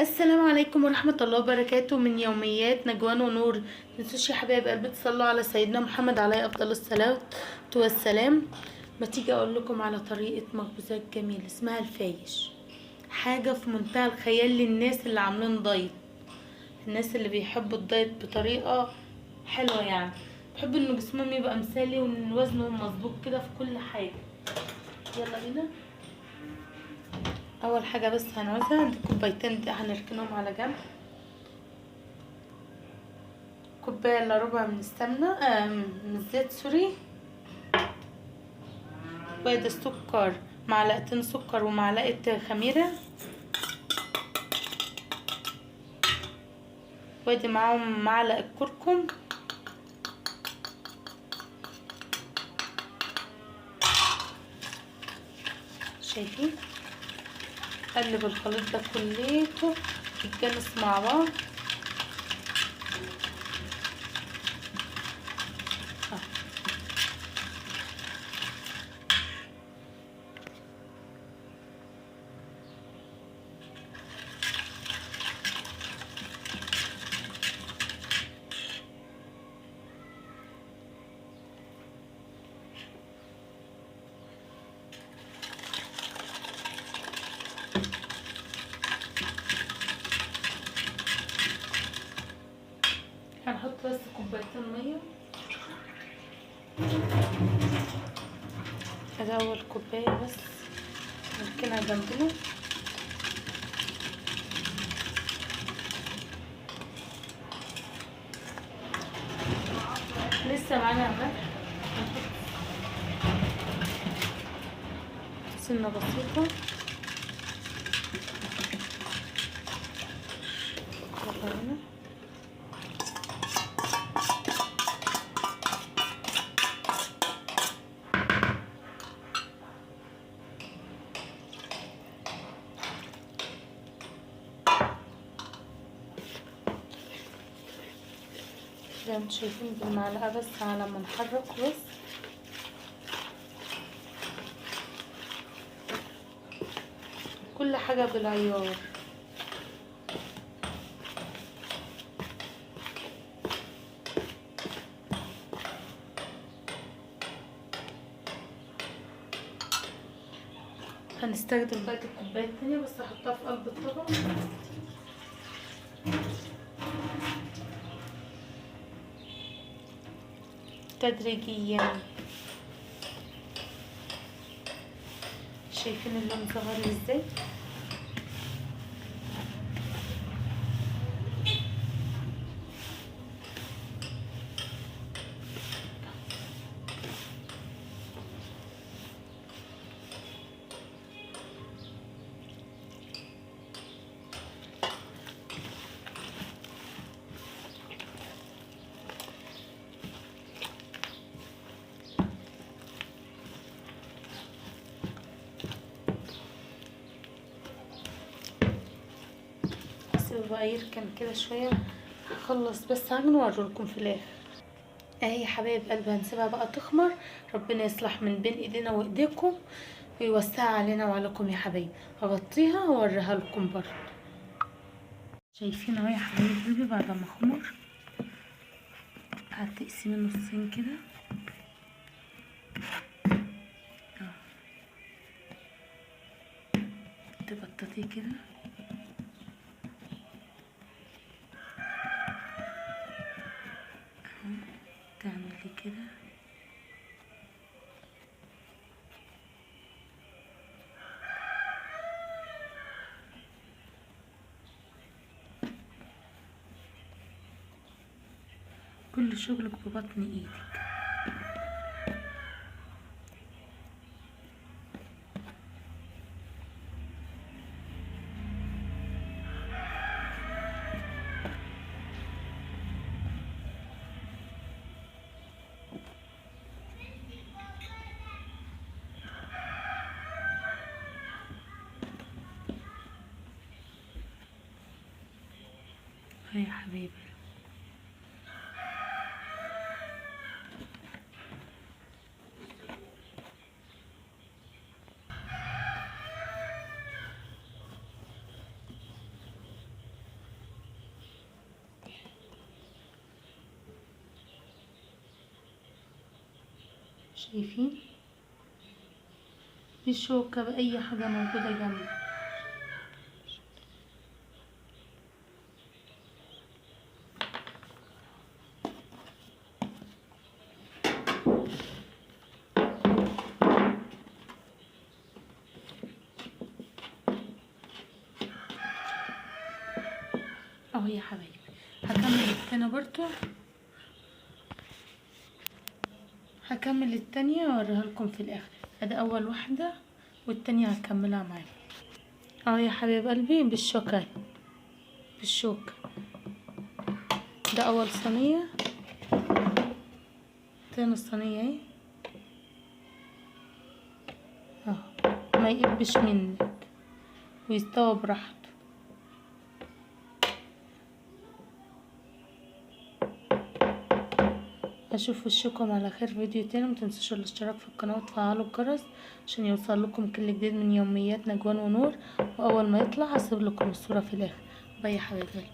السلام عليكم ورحمة الله وبركاته من يوميات نجوان ونور. متنسوش يا حبايب قلبي تصلوا على سيدنا محمد عليه أفضل الصلاة والسلام. ما تيجي أقول لكم على طريقة مخبوزات جميلة اسمها الفايش. حاجة في منتهى الخيال للناس اللي عاملين دايت، الناس اللي بيحبوا الدايت بطريقة حلوة، يعني بيحبوا ان جسمهم يبقى مثالي وان وزنهم مظبوط كده في كل حاجة. يلا بينا. اول حاجة بس هنعوزها عندي كوبايتين دي هنركنهم على جنب. كوباية الا ربع من السمنة من الزيت، سوري. وادي السكر، معلقتين سكر ومعلقة خميرة، وادي معاهم معلقة كركم، شايفين؟ قلب الخليط ده كليته يتجانس مع بعض. هنحط بس كوبايتين ميه. ادي اول كوبايه بس نركنها جنبنا. لسه معانا ملح، سنه بسيطه. يلا هنا زي ما انتم شايفين بالمعلقه بس على ما نحرك بس. كل حاجه بالعيار. هنستخدم بقى الكوبايه التانية بس هحطها في قلب الطبق تدريجيا. شايفين اللون ظهر ازاي؟ هسيبه بقى يركن كده شويه. هخلص بس هعمل واوريلكم في الاخر. اهي يا حبايب قلبي هنسيبها بقى تخمر. ربنا يصلح من بين ايدينا وايديكم ويوسعها علينا وعليكم يا حبايبي. هغطيها واوريها لكم برضه. شايفين اهو يا حبايب قلبي بعد ما خمر هتقسمي نصين كده اهو، تبططيه كده اهو، تعملي كده كل شغلك ببطن ايدك. هاي يا حبيبي شايفين بشوكة بأي حاجة موجودة جنبي. اهو يا حبايبي هكمل التانية برضو، هكمل التانية واوريها لكم في الاخر. ادي اول واحدة والتانية هكملها معاكم. اهو يا حبايب قلبي بالشوكة، بالشوكة. ده اول صينية، تاني صينية اهي. اهو ما يقبش منك ويستوى براحته. اشوف وشكم على خير فيديو تاني. متنسوش الاشتراك في القناة وتفعلوا الجرس عشان يوصل لكم كل جديد من يوميات نجوان ونور، واول ما يطلع هسيب لكم الصورة في الاخر. باي يا حبايبي.